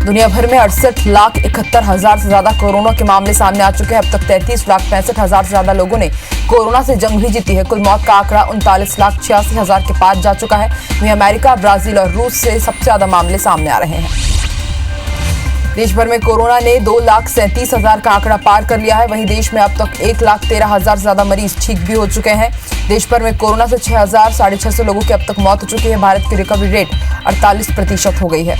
दुनिया भर में 68,71,000 से ज्यादा कोरोना के मामले सामने आ चुके हैं। अब तक 33,65,000 से ज्यादा लोगों ने कोरोना से जंग भी जीती है। कुल मौत का आंकड़ा 39,86,000 के पार जा चुका है। वहीं अमेरिका, ब्राजील और रूस से सबसे ज्यादा मामले सामने आ रहे हैं। देश भर में कोरोना ने 2,37,000 का आंकड़ा पार कर लिया है। वहीं देश में अब तक 1,13,000 से ज्यादा मरीज ठीक भी हो चुके हैं। देश भर में कोरोना से 6,650 लोगों की अब तक मौत हो चुकी है। भारत की रिकवरी रेट 48% हो गई है।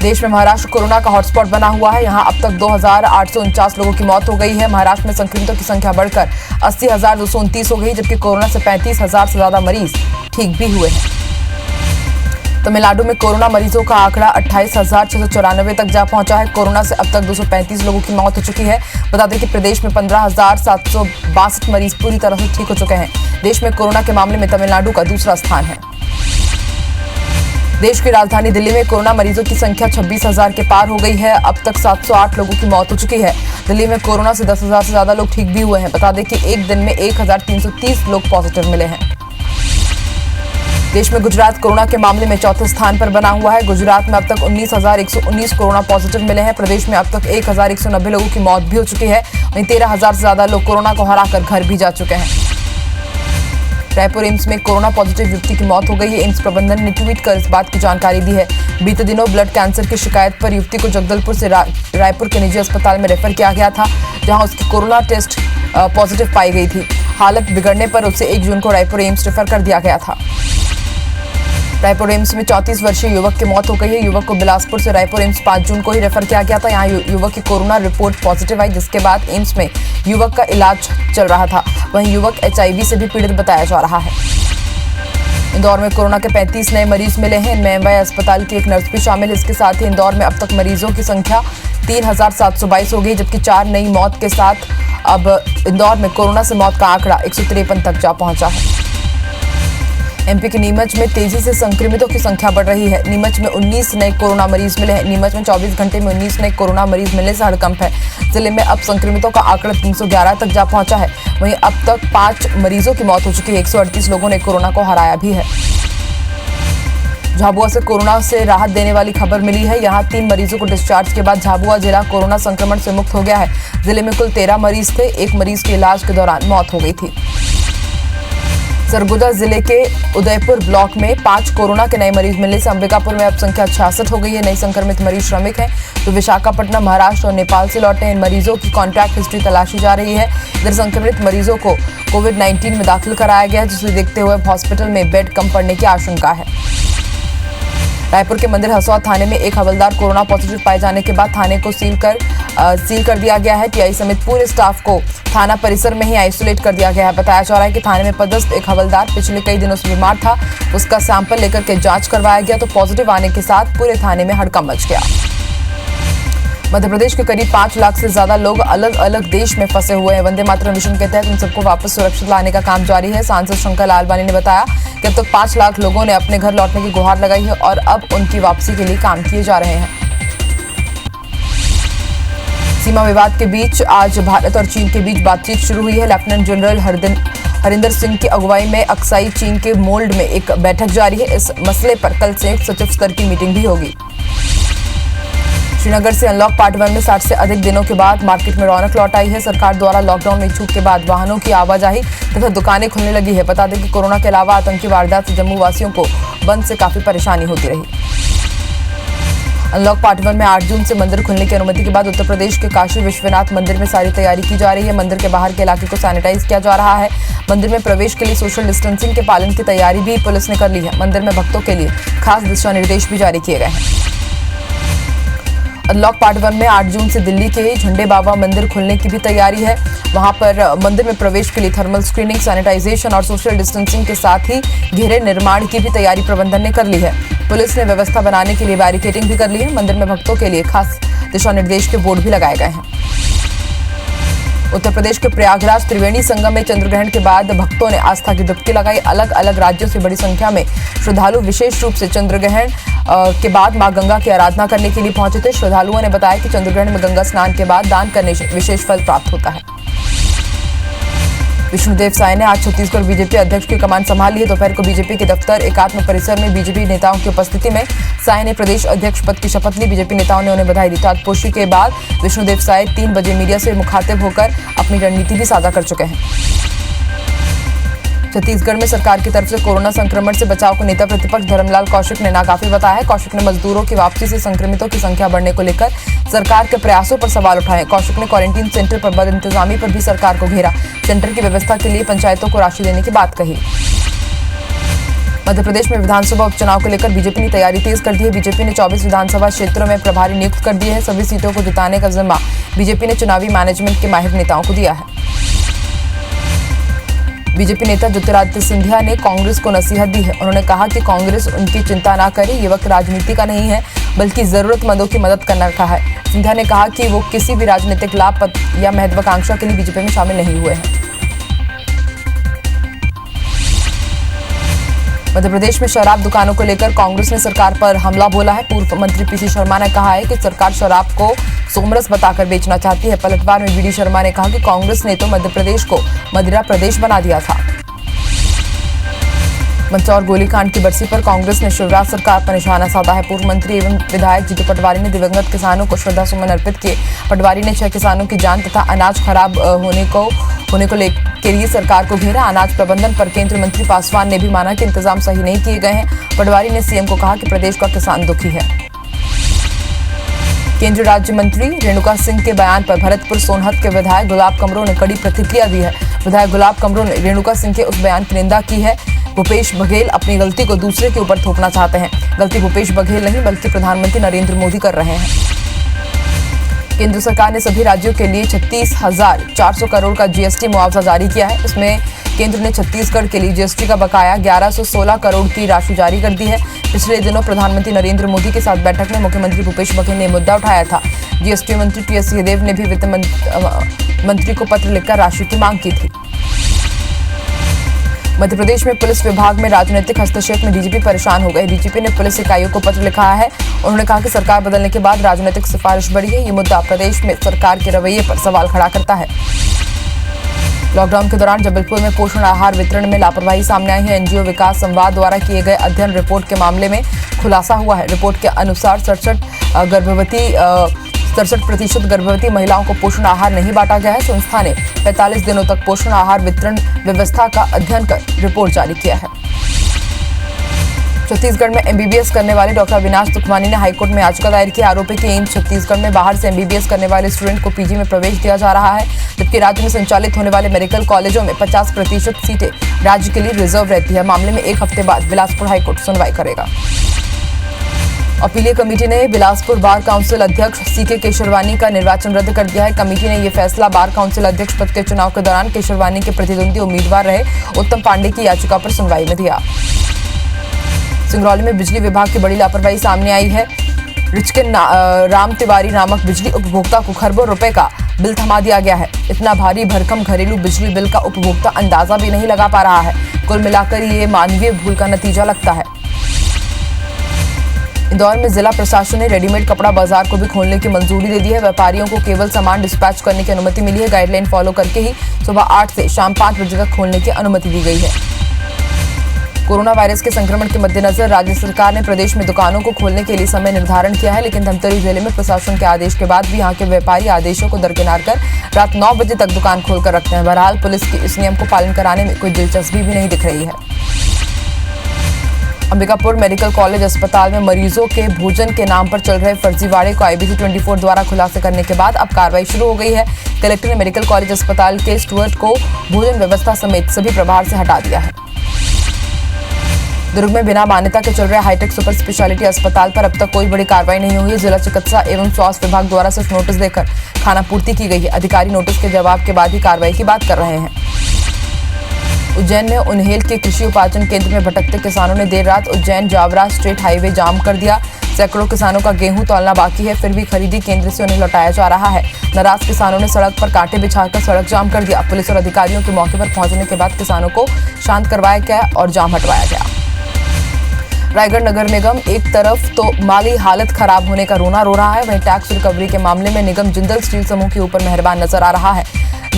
देश में महाराष्ट्र कोरोना का हॉटस्पॉट बना हुआ है। यहां अब तक 2,849 लोगों की मौत हो गई है। महाराष्ट्र में संक्रमितों की संख्या बढ़कर 80,229 हो गई, जबकि कोरोना से 35,000 से ज्यादा मरीज ठीक भी हुए हैं। तमिलनाडु में कोरोना मरीजों का आंकड़ा 28,694 तक जा पहुंचा है। कोरोना से अब तक 235 लोगों की मौत हो चुकी है। बता दें कि प्रदेश में 15,762 मरीज पूरी तरह से ठीक हो चुके हैं। देश में कोरोना के मामले में तमिलनाडु का दूसरा स्थान है। देश की राजधानी दिल्ली में कोरोना मरीजों की संख्या 26,000 के पार हो गई है। अब तक 708 लोगों की मौत हो चुकी है। दिल्ली में कोरोना से 10,000 से ज्यादा लोग ठीक भी हुए हैं। बता दें कि एक दिन में 1,330 लोग पॉजिटिव मिले हैं। देश में गुजरात कोरोना के मामले में चौथे स्थान पर बना हुआ है। गुजरात में अब तक 19,119 कोरोना पॉजिटिव मिले हैं। प्रदेश में अब तक 1,190 लोगों की मौत भी हो चुकी है। वहीं 13,000 से ज्यादा लोग कोरोना को हराकर घर भी जा चुके हैं। रायपुर एम्स में कोरोना पॉजिटिव व्यक्ति की मौत हो गई है। एम्स प्रबंधन ने ट्वीट कर इस बात की जानकारी दी है। बीते दिनों ब्लड कैंसर की शिकायत पर युवती को जगदलपुर से रायपुर के निजी अस्पताल में रेफर किया गया था, जहां उसकी कोरोना टेस्ट पॉजिटिव पाई गई थी। हालत बिगड़ने पर उसे 1 जून को रायपुर एम्स रेफर कर दिया गया था। रायपुर एम्स में 34 वर्षीय युवक की मौत हो गई है। युवक को बिलासपुर से रायपुर एम्स 5 जून को ही रेफर किया गया था। यहाँ युवक की कोरोना रिपोर्ट पॉजिटिव आई, जिसके बाद एम्स में युवक का इलाज चल रहा था। वहीं युवक HIV से भी पीड़ित बताया जा रहा है। इंदौर में कोरोना के 35 नए मरीज मिले हैं। इनमें एमवाई अस्पताल की एक नर्स भी शामिल है। इसके साथ ही इंदौर में अब तक मरीजों की संख्या 3,722 हो गई, जबकि 4 नई मौत के साथ अब इंदौर में कोरोना से मौत का आंकड़ा 153 तक जा पहुंचा है। MP के नीमच में तेजी से संक्रमितों की संख्या बढ़ रही है। नीमच में 19 नए कोरोना मरीज मिले हैं। नीमच में 24 घंटे में 19 नए कोरोना मरीज मिलने से हड़कंप है। जिले में अब संक्रमितों का आंकड़ा 311 तक जा पहुंचा है। वहीं अब तक 5 मरीजों की मौत हो चुकी है। 138 लोगों ने कोरोना को हराया भी है। झाबुआ से कोरोना से राहत देने वाली खबर मिली है। यहाँ 3 मरीजों को डिस्चार्ज के बाद झाबुआ जिला कोरोना संक्रमण से मुक्त हो गया है। जिले में कुल 13 मरीज थे। 1 मरीज के इलाज के दौरान मौत हो गई थी। सरगुजा जिले के उदयपुर ब्लॉक में 5 कोरोना के नए मरीज मिलने से अंबिकापुर में अब संख्या 66 हो गई है। नए संक्रमित मरीज श्रमिक हैं जो विशाखापट्टनम, महाराष्ट्र और नेपाल से लौटे हैं। इन मरीजों की कॉन्टैक्ट हिस्ट्री तलाशी जा रही है। इधर संक्रमित मरीजों को कोविड-19 में दाखिल कराया गया है, जिसे देखते हुए हॉस्पिटल में बेड कम पड़ने की आशंका है। रायपुर के मंदिर हसौद थाने में एक हवलदार कोरोना पॉजिटिव पाए जाने के बाद थाने को सील कर दिया गया है। TI समेत पूरे स्टाफ को थाना परिसर में ही आइसोलेट कर दिया गया है। बताया जा रहा है कि थाने में पदस्थ एक हवलदार पिछले कई दिनों से बीमार था। उसका सैंपल लेकर के जांच करवाया गया तो पॉजिटिव आने के साथ पूरे थाने में हड़कंप मच गया। मध्य प्रदेश के करीब 5 लाख से ज्यादा लोग अलग अलग देश में फंसे हुए हैं। वंदे मातरम मिशन के तहत उन सबको वापस सुरक्षित लाने का काम जारी है। सांसद शंकर लालवानी ने बताया कि अब तक 5 लाख लोगों ने अपने घर लौटने की गुहार लगाई है और अब उनकी वापसी के लिए काम किए जा रहे हैं। सीमा विवाद के बीच आज भारत और चीन के बीच बातचीत शुरू हुई है। लेफ्टिनेंट जनरल हरिंदर सिंह की अगुवाई में अक्साई चीन के मोल्ड में एक बैठक जारी है। इस मसले पर कल संयुक्त सचिव स्तर की मीटिंग भी होगी। श्रीनगर से अनलॉक पार्ट 1 में 60 से अधिक दिनों के बाद मार्केट में रौनक लौट आई है। सरकार द्वारा लॉकडाउन में छूट के बाद वाहनों की आवाजाही तथा दुकानें खुलने लगी है। बता दें कि कोरोना के अलावा आतंकी वारदात से जम्मू वासियों को बंद से काफी परेशानी होती रही। अनलॉक पार्ट 1 में 8 जून से मंदिर खुलने की अनुमति के बाद उत्तर प्रदेश के काशी विश्वनाथ मंदिर में सारी तैयारी की जा रही है। मंदिर के बाहर के इलाके को सैनिटाइज किया जा रहा है। मंदिर में प्रवेश के लिए सोशल डिस्टेंसिंग के पालन की तैयारी भी पुलिस ने कर ली है। मंदिर में भक्तों के लिए खास दिशा निर्देश भी जारी किए गए हैं। अनलॉक पार्ट 1 में 8 जून से दिल्ली के झंडे बाबा मंदिर खुलने की भी तैयारी है। वहां पर मंदिर में प्रवेश के लिए थर्मल स्क्रीनिंग, सैनिटाइजेशन और सोशल डिस्टेंसिंग के साथ ही घेरे निर्माण की भी तैयारी प्रबंधन ने कर ली है। पुलिस ने व्यवस्था बनाने के लिए बैरिकेडिंग भी कर ली है। मंदिर में भक्तों के लिए खास दिशा निर्देश के बोर्ड भी लगाए गए हैं। उत्तर प्रदेश के प्रयागराज त्रिवेणी संगम में चंद्रग्रहण के बाद भक्तों ने आस्था की डुबकी लगाई। अलग अलग राज्यों से बड़ी संख्या में श्रद्धालु विशेष रूप से चंद्रग्रहण के बाद मां गंगा की आराधना करने के लिए पहुंचे थे। श्रद्धालुओं ने बताया कि चंद्रग्रहण में गंगा स्नान के बाद दान करने से विशेष फल प्राप्त होता है। विष्णुदेव साय ने आज छत्तीसगढ़ बीजेपी अध्यक्ष की कमान संभाल ली है। दोपहर को बीजेपी के दफ्तर एकात्म परिसर में बीजेपी नेताओं की उपस्थिति में साय ने प्रदेश अध्यक्ष पद की शपथ ली। बीजेपी नेताओं ने उन्हें बधाई दी। ताजपोशी के बाद विष्णुदेव साय 3 बजे मीडिया से मुखातिब होकर अपनी रणनीति भी साझा कर चुके हैं। छत्तीसगढ़ में सरकार की तरफ से कोरोना संक्रमण से बचाव को नेता प्रतिपक्ष धर्मलाल कौशिक ने नाकाफी बताया है। कौशिक ने मजदूरों की वापसी से संक्रमितों की संख्या बढ़ने को लेकर सरकार के प्रयासों पर सवाल उठाए। कौशिक ने क्वारंटीन सेंटर पर बदइंतजामी पर भी सरकार को घेरा। सेंटर की व्यवस्था के लिए पंचायतों को राशि देने की बात कही। मध्य प्रदेश में विधानसभा उपचुनाव को लेकर बीजेपी ने तैयारी तेज कर दी है। बीजेपी ने 24 विधानसभा क्षेत्रों में प्रभारी नियुक्त कर दिए हैं। सभी सीटों को जिताने का जिम्मा बीजेपी ने चुनावी मैनेजमेंट के माहिर नेताओं को दिया है। बीजेपी नेता ज्योतिरादित्य सिंधिया ने कांग्रेस को नसीहत दी है। उन्होंने कहा कि कांग्रेस उनकी चिंता ना करे, ये वक्त राजनीति का नहीं है बल्कि जरूरतमंदों की मदद करने का है। सिंधिया ने कहा कि वो किसी भी राजनीतिक लाभ या महत्वाकांक्षा के लिए बीजेपी में शामिल नहीं हुए हैं। मध्य प्रदेश में शराब दुकानों को लेकर कांग्रेस ने सरकार पर हमला बोला है। पूर्व मंत्री पीसी शर्मा ने कहा है कि सरकार शराब को सोमरस बताकर बेचना चाहती है। पलटवार में वीडी शर्मा ने कहा कि कांग्रेस ने तो मध्य प्रदेश को मदिरा प्रदेश बना दिया था। मंदसौर गोलीकांड की बरसी पर कांग्रेस ने शिवराज सरकार पर निशाना साधा है। पूर्व मंत्री एवं विधायक जीतू पटवारी ने दिवंगत किसानों को श्रद्धासुमन अर्पित किए। पटवारी ने 6 किसानों की जान तथा अनाज खराब होने को लेकर लिए सरकार को घेरा। अनाज प्रबंधन पर केंद्रीय मंत्री पासवान ने भी माना कि इंतजाम सही नहीं किए गए हैं। पटवारी ने सीएम को कहा कि प्रदेश का किसान दुखी है। केंद्रीय राज्य मंत्री रेणुका सिंह के बयान पर भरतपुर सोनहत के विधायक गुलाब कमरो ने कड़ी प्रतिक्रिया दी है। विधायक गुलाब कमरो ने रेणुका सिंह के उस बयान की निंदा की है। भूपेश बघेल अपनी गलती को दूसरे के ऊपर थोपना चाहते हैं। गलती भूपेश बघेल नहीं बल्कि प्रधानमंत्री नरेंद्र मोदी कर रहे हैं। केंद्र सरकार ने सभी राज्यों के लिए 36,400 करोड़ का जीएसटी मुआवजा जारी किया है। इसमें केंद्र ने छत्तीसगढ़ के लिए जीएसटी का बकाया 1116 करोड़ की राशि जारी कर दी है। पिछले दिनों प्रधानमंत्री नरेंद्र मोदी के साथ बैठक में मुख्यमंत्री भूपेश बघेल ने मुद्दा उठाया था। जीएसटी मंत्री टीएस सिंहदेव ने भी वित्त मंत्री को पत्र लिखकर राशि की मांग की थी। मध्य प्रदेश में पुलिस विभाग में राजनीतिक हस्तक्षेप में डीजीपी परेशान हो गए। डीजीपी ने पुलिस इकाइयों को पत्र लिखा है। उन्होंने कहा कि सरकार बदलने के बाद राजनीतिक सिफारिश बढ़ी है। ये मुद्दा प्रदेश में सरकार के रवैये पर सवाल खड़ा करता है। लॉकडाउन के दौरान जबलपुर में पोषण आहार वितरण में लापरवाही सामने आई है। एनजीओ विकास संवाद द्वारा किए गए अध्ययन रिपोर्ट के मामले में खुलासा हुआ है। रिपोर्ट के अनुसार 67% गर्भवती महिलाओं को पोषण आहार नहीं बांटा गया है। संस्था ने 45 दिनों तक पोषण आहार वितरण व्यवस्था का अध्ययन कर रिपोर्ट जारी किया है। छत्तीसगढ़ में एमबीबीएस करने वाले डॉक्टर अविनाश दुखवानी ने हाईकोर्ट में याचिका दायर की। आरोप है कि एम्स छत्तीसगढ़ में बाहर से एमबीबीएस करने वाले स्टूडेंट को पीजी में प्रवेश दिया जा रहा है, जबकि राज्य में संचालित होने वाले मेडिकल कॉलेजों में 50% सीटें राज्य के लिए रिजर्व रहती है। मामले में 1 हफ्ते बाद बिलासपुर हाईकोर्ट सुनवाई करेगा। अपीलीय कमेटी ने बिलासपुर बार काउंसिल अध्यक्ष सीके केशरवानी का निर्वाचन रद्द कर दिया है। कमेटी ने यह फैसला बार काउंसिल अध्यक्ष पद के चुनाव के दौरान केशरवानी के प्रतिद्वंदी उम्मीदवार रहे उत्तम पांडे की याचिका पर सुनवाई में दिया। सिंगरौली में बिजली विभाग की बड़ी लापरवाही सामने आई है। रिचकिन राम तिवारी नामक बिजली उपभोक्ता को खरबों रुपए का बिल थमा दिया गया है। इतना भारी भरकम घरेलू बिजली बिल का उपभोक्ता अंदाजा भी नहीं लगा पा रहा है। कुल मिलाकर ये मानवीय भूल का नतीजा लगता है। इंदौर में जिला प्रशासन ने रेडीमेड कपड़ा बाजार को भी खोलने की मंजूरी दे दी है। व्यापारियों को केवल सामान डिस्पैच करने की अनुमति मिली है। गाइडलाइन फॉलो करके ही सुबह 8 से शाम 5 बजे तक खोलने की अनुमति दी गई है। कोरोना वायरस के संक्रमण के मद्देनजर राज्य सरकार ने प्रदेश में दुकानों को खोलने के लिए समय निर्धारण किया है, लेकिन धमतरी जिले में प्रशासन के आदेश के बाद भी यहां के व्यापारी आदेशों को दरकिनार कर रात 9 बजे तक दुकान खोलकर रखते हैं। बहरहाल पुलिस की इस नियम को पालन कराने में कोई दिलचस्पी भी नहीं दिख रही है। अंबिकापुर मेडिकल कॉलेज अस्पताल में मरीजों के भोजन के नाम पर चल रहे फर्जीवाड़े को IBC 24 द्वारा खुलासा करने के बाद अब कार्रवाई शुरू हो गई है। कलेक्टर ने मेडिकल कॉलेज अस्पताल के स्टूवर्ड को भोजन व्यवस्था समेत सभी प्रभार से हटा दिया है। दुर्ग में बिना मान्यता के चल रहे हाईटेक सुपर स्पेशलिटी अस्पताल पर अब तक कोई बड़ी कार्रवाई नहीं हुई है। जिला चिकित्सा एवं स्वास्थ्य विभाग द्वारा सिर्फ नोटिस देकर खानापूर्ति की गई है। अधिकारी नोटिस के जवाब के बाद ही कार्रवाई की बात कर रहे हैं। उज्जैन में उन्हेल के कृषि उपार्जन केंद्र में भटकते किसानों ने देर रात उज्जैन जावरा स्टेट हाईवे जाम कर दिया। सैकड़ों किसानों का गेहूं तौलना बाकी है, फिर भी खरीदी केंद्र से उन्हें लौटाया जा रहा है। नाराज किसानों ने सड़क पर कांटे बिछाकर सड़क जाम कर दिया। पुलिस और अधिकारियों के मौके पर पहुंचने के बाद किसानों को शांत करवाया गया और जाम हटवाया गया। रायगढ़ नगर निगम एक तरफ तो माली हालत खराब होने का रोना रो रहा है, वहीं टैक्स रिकवरी के मामले में निगम जिंदल स्टील समूह के ऊपर मेहरबान नजर आ रहा है।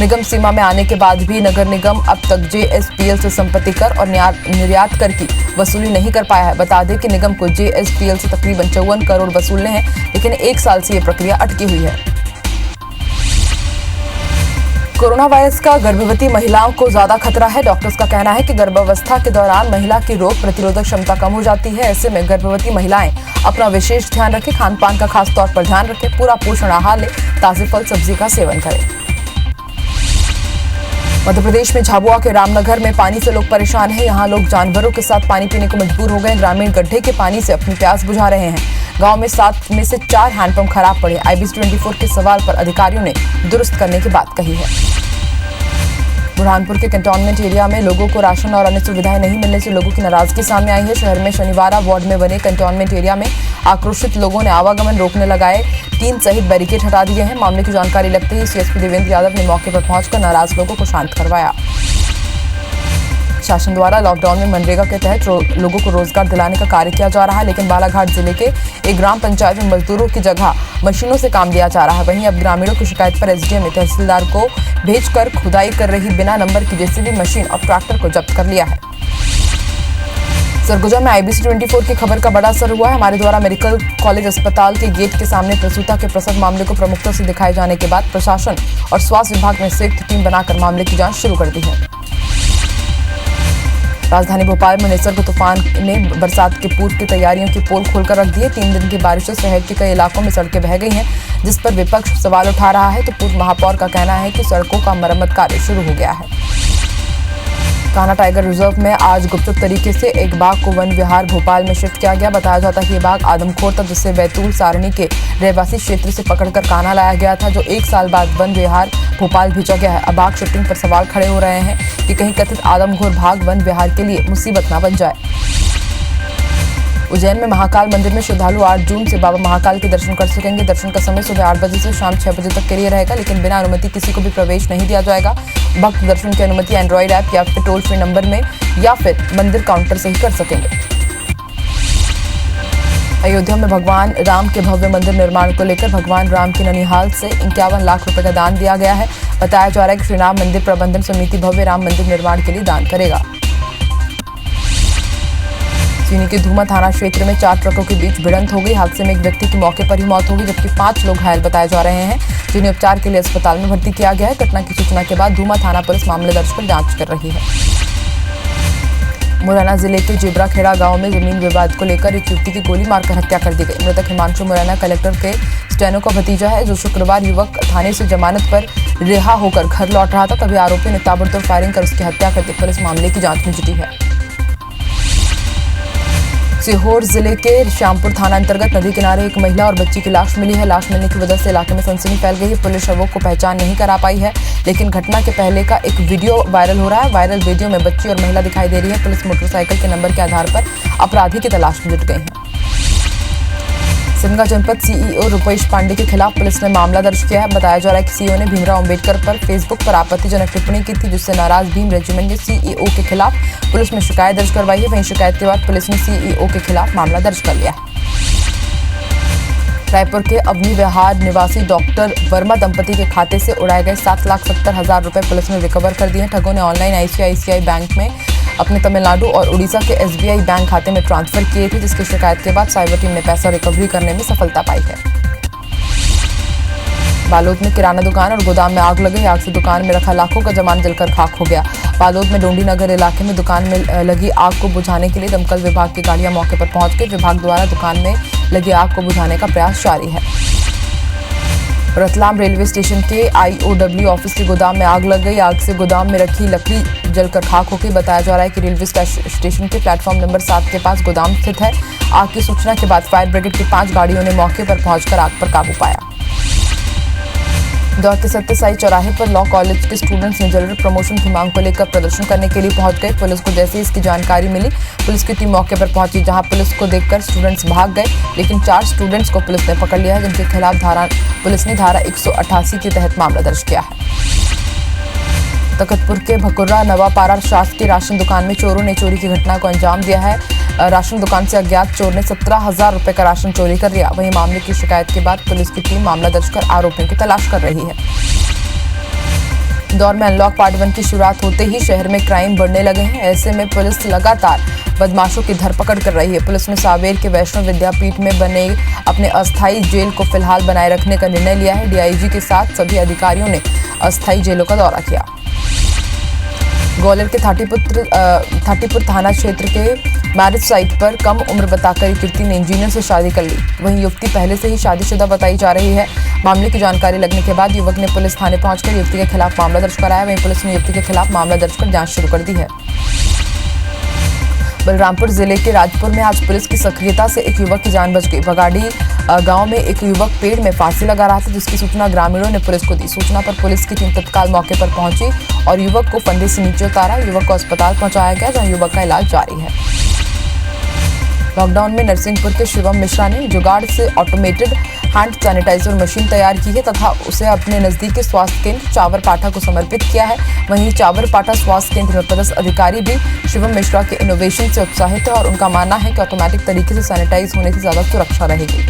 निगम सीमा में आने के बाद भी नगर निगम अब तक जेएसपीएल से संपत्ति कर और निर्यात कर की वसूली नहीं कर पाया है। बता दें कि निगम को जेएसपीएल से तकरीबन 54 करोड़ वसूलने हैं, लेकिन 1 साल से ये प्रक्रिया अटकी हुई है। कोरोना वायरस का गर्भवती महिलाओं को ज्यादा खतरा है। डॉक्टर्स का कहना है कि गर्भावस्था के दौरान महिला की रोग प्रतिरोधक क्षमता कम हो जाती है। ऐसे में गर्भवती महिलाएं अपना विशेष ध्यान रखें, खान पान का खास तौर पर ध्यान रखें, पूरा पोषण आहार लें, ताजे फल सब्जी का सेवन करें। मध्य प्रदेश में झाबुआ के रामनगर में पानी से लोग परेशान हैं। यहाँ लोग जानवरों के साथ पानी पीने को मजबूर हो गए। ग्रामीण गड्ढे के पानी से अपनी प्यास बुझा रहे हैं। गांव में 7 में से 4 हैंडपंप खराब पड़े। IBC 24 के सवाल पर अधिकारियों ने दुरुस्त करने की बात कही है। बुरहानपुर के कंटोनमेंट एरिया में लोगों को राशन और अन्य सुविधाएं नहीं मिलने से लोगों की नाराजगी सामने आई है। शहर में शनिवार वार्ड में बने कंटोनमेंट एरिया में आक्रोशित लोगों ने आवागमन रोकने लगाए 3 सहित बैरिकेड हटा दिए हैं। मामले की जानकारी लगते ही CSP देवेंद्र यादव ने मौके पर पहुंचकर नाराज लोगों को शांत करवाया। शासन द्वारा लॉकडाउन में मनरेगा के तहत लोगों को रोजगार दिलाने का कार्य किया जा रहा है, लेकिन बालाघाट जिले के एक ग्राम पंचायत में मजदूरों की जगह मशीनों से काम लिया जा रहा है। वहीं अब ग्रामीणों की शिकायत पर SDM ने तहसीलदार को भेजकर खुदाई कर रही बिना नंबर की JCB मशीन और ट्रैक्टर को जब्त कर लिया है। सरगुजा में IBC 24 की खबर का बड़ा असर हुआ है। हमारे द्वारा मेडिकल कॉलेज अस्पताल के गेट के सामने प्रसूता के प्रसव मामले को प्रमुखता से दिखाए जाने के बाद प्रशासन और स्वास्थ्य विभाग ने संयुक्त टीम बनाकर मामले की जांच शुरू कर दी है। राजधानी भोपाल में निसर्ग तूफान ने बरसात के पूर्व की तैयारियों की पोल खोलकर रख दी है। 3 दिन की बारिशों से शहर के कई इलाकों में सड़कें बह गई हैं, जिस पर विपक्ष सवाल उठा रहा है। तो पूर्व महापौर का कहना है कि सड़कों का मरम्मत कार्य शुरू हो गया है। कान्हा टाइगर रिजर्व में आज गुपचुप तरीके से एक बाघ को वन विहार भोपाल में शिफ्ट किया गया। बताया जाता है कि ये बाघ आदमखोर था, जिसे बैतूल सारणी के रहवासी क्षेत्र से पकड़कर कान्हा लाया गया था, जो 1 साल बाद वन विहार भोपाल भेजा गया है। अब बाघ शिफ्टिंग पर सवाल खड़े हो रहे हैं कि कहीं कथित आदमखोर बाघ वन विहार के लिए मुसीबत न बन जाए। उज्जैन में महाकाल मंदिर में श्रद्धालु 8 जून से बाबा महाकाल के दर्शन कर सकेंगे। दर्शन का समय सुबह 8 बजे से शाम 6 बजे तक के लिए रहेगा, लेकिन बिना अनुमति किसी को भी प्रवेश नहीं दिया जाएगा। भक्त दर्शन की अनुमति एंड्रॉइड ऐप या फिर टोल फ्री नंबर में या फिर मंदिर काउंटर से ही कर सकेंगे। अयोध्या में भगवान राम के भव्य मंदिर निर्माण को लेकर भगवान राम की ननिहाल से 51 लाख रुपए का दान दिया गया है। बताया जा रहा है कि श्री राम मंदिर प्रबंधन समिति भव्य राम मंदिर निर्माण के लिए दान करेगा। चीनी के धूमा थाना क्षेत्र में 4 ट्रकों के बीच भिड़ंत हो गई। हादसे में एक व्यक्ति की मौके पर ही मौत हो गई, जबकि 5 लोग घायल बताए जा रहे हैं, जिन्हें उपचार के लिए अस्पताल में भर्ती किया गया है। घटना की सूचना के बाद धूमा थाना पुलिस मामले दर्ज कर जांच कर रही है। मुरैना जिले के जेबराखेड़ा गांव में जमीन विवाद को लेकर एक युवती की गोली मारकर हत्या कर दी गई। मृतक हिमांशु मुरैना कलेक्टर के स्टेनो का भतीजा है, जो शुक्रवार युवक थाने से जमानत पर रिहा होकर घर लौट रहा था, तभी आरोपी ने ताबड़तोड़ फायरिंग कर उसकी हत्या कर दी। पुलिस मामले की जांच में जुटी है। सीहोर जिले के श्यामपुर थाना अंतर्गत नदी किनारे एक महिला और बच्ची की लाश मिली है। लाश मिलने की वजह से इलाके में सनसनी फैल गई है। पुलिस शवों को पहचान नहीं करा पाई है, लेकिन घटना के पहले का एक वीडियो वायरल हो रहा है। वायरल वीडियो में बच्ची और महिला दिखाई दे रही है। पुलिस मोटरसाइकिल के नंबर के आधार पर अपराधी की तलाश में जुट गई है। सिमगा जनपद CEO रुपेश पांडे के खिलाफ पुलिस ने मामला दर्ज किया है। बताया जा रहा है कि CEO ने भीमराव अंबेडकर पर फेसबुक पर आपत्तिजनक टिप्पणी की थी, जिससे नाराज भीम रेजिमेंट ने CEO के खिलाफ पुलिस में शिकायत दर्ज करवाई है। वहीं शिकायत के बाद पुलिस ने CEO के खिलाफ मामला दर्ज कर लिया है। रायपुर के अवनी विहार निवासी डॉक्टर वर्मा दंपति के खाते से उड़ाए गए 7,70,000 रुपए पुलिस ने रिकवर कर दिए हैं। ठगों ने ऑनलाइन ICICI बैंक में अपने तमिलनाडु और उड़ीसा के SBI बैंक खाते में ट्रांसफर किए थे, जिसकी शिकायत के बाद साइबर टीम ने पैसा रिकवरी करने में सफलता पाई है। बालोद में किराना दुकान और गोदाम में आग लगी। आग से दुकान में रखा लाखों का सामान जलकर खाक हो गया। बालोद में डोंडी नगर इलाके में दुकान में लगी आग को बुझाने के लिए दमकल विभाग की गाड़ियां मौके पर पहुंच गई। विभाग द्वारा दुकान में लगी आग को बुझाने का प्रयास जारी है। रतलाम रेलवे स्टेशन के IOW ऑफिस के गोदाम में आग लग गई। आग से गोदाम में रखी लकड़ी जलकर खाक हो गई। बताया जा रहा है कि रेलवे स्टेशन के प्लेटफॉर्म नंबर 7 के पास गोदाम स्थित है। आग की सूचना के बाद फायर ब्रिगेड की 5 गाड़ियों ने मौके पर पहुंचकर आग पर काबू पाया। इंदौर के सत्यसाई चौराहे पर लॉ कॉलेज के स्टूडेंट्स ने जनरल प्रमोशन की मांग को लेकर प्रदर्शन करने के लिए पहुंच गए। पुलिस को जैसे ही इसकी जानकारी मिली, पुलिस की टीम मौके पर पहुंची, जहां पुलिस को देखकर स्टूडेंट्स भाग गए, लेकिन 4 स्टूडेंट्स को पुलिस ने पकड़ लिया है, जिनके खिलाफ पुलिस ने धारा 188 के तहत मामला दर्ज किया है। तखतपुर के भकुर्रा नवापारा शासकीय राशन दुकान में चोरों ने चोरी की घटना को अंजाम दिया है। राशन दुकान से अज्ञात चोर ने 17,000 रुपए का राशन चोरी कर लिया। वहीं मामले की शिकायत के बाद पुलिस की टीम मामला दर्ज कर आरोपियों की तलाश कर रही है। इंदौर में अनलॉक पार्ट 1 की शुरुआत होते ही शहर में क्राइम बढ़ने लगे हैं। ऐसे में पुलिस लगातार बदमाशों की धरपकड़ कर रही है। पुलिस ने सांवेर के वैष्णव विद्यापीठ में बने अपने अस्थायी जेल को फिलहाल बनाए रखने का निर्णय लिया है। डीआईजी के साथ सभी अधिकारियों ने अस्थायी जेलों का दौरा किया। ग्वालियर के थाटीपुर थाना क्षेत्र के मैरिज साइट पर कम उम्र बताकर युवती ने इंजीनियर से शादी कर ली। वहीं युवती पहले से ही शादीशुदा बताई जा रही है। मामले की जानकारी लगने के बाद युवक ने पुलिस थाने पहुंचकर युवती के खिलाफ मामला दर्ज कराया। वहीं पुलिस ने युवती के खिलाफ मामला दर्ज कर जांच शुरू कर दी है। बलरामपुर जिले के राजपुर में आज पुलिस की सक्रियता से एक युवक की जान बच गई। बगाड़ी गांव में एक युवक पेड़ में फांसी लगा रहा था, जिसकी सूचना ग्रामीणों ने पुलिस को दी। सूचना पर पुलिस की टीम तत्काल मौके पर पहुंची और युवक को फंदे से नीचे उतारा। युवक को अस्पताल पहुंचाया गया, जहां युवक का इलाज जारी है। लॉकडाउन में नरसिंहपुर के शिवम मिश्रा ने जुगाड़ से ऑटोमेटेड हैंड सैनिटाइजर मशीन तैयार की है तथा उसे अपने नजदीकी स्वास्थ्य केंद्र चावरपाठा को समर्पित किया है। वहीं चावरपाठा स्वास्थ्य केंद्र में पदस्थ अधिकारी भी शिवम मिश्रा के इनोवेशन से उत्साहित है और उनका मानना है कि ऑटोमेटिक तरीके से सैनिटाइज होने से ज्यादा सुरक्षा रहेगी।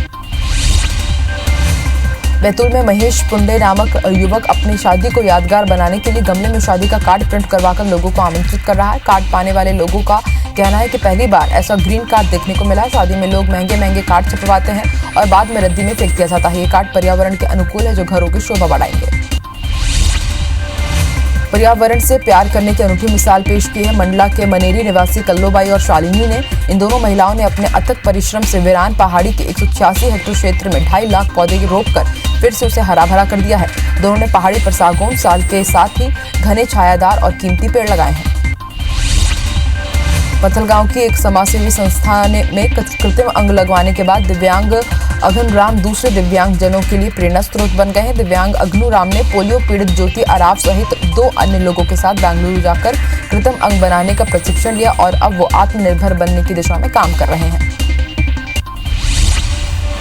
बैतूल में महेश पुंडे नामक युवक अपनी शादी को यादगार बनाने के लिए गमले में शादी का कार्ड प्रिंट करवाकर लोगों को आमंत्रित कर रहा है। कार्ड पाने वाले लोगों का कहना है कि पहली बार ऐसा ग्रीन कार्ड देखने को मिला। शादी में लोग महंगे महंगे कार्ड छपवाते हैं और बाद में रद्दी में फेंक दिया जाता है। ये कार्ड पर्यावरण के अनुकूल है, जो घरों की शोभा बढ़ाएंगे। पर्यावरण से प्यार करने की अनूठी मिसाल पेश की है मंडला के मनेरी निवासी कल्लोबाई और शालिनी ने। इन दोनों महिलाओं ने अपने अथक परिश्रम से वीरान पहाड़ी के 186 हेक्टेयर क्षेत्र में 2.5 लाख पौधे रोपकर फिर से उसे हरा भरा कर दिया है। दोनों ने पहाड़ी पर सागौन साल के साथ ही घने छायादार और कीमती पेड़ लगाए हैं। पथलगांव की एक समाजसेवी संस्था में कृत्रिम अंग लगवाने के बाद दिव्यांग अघन राम दूसरे दिव्यांग जनों के लिए प्रेरणा स्रोत बन गए हैं। दिव्यांग अघनु राम ने पोलियो पीड़ित ज्योति आराव सहित 2 अन्य लोगों के साथ बेंगलुरु जाकर कृत्रिम अंग बनाने का प्रशिक्षण लिया और अब वो आत्मनिर्भर बनने की दिशा में काम कर रहे हैं।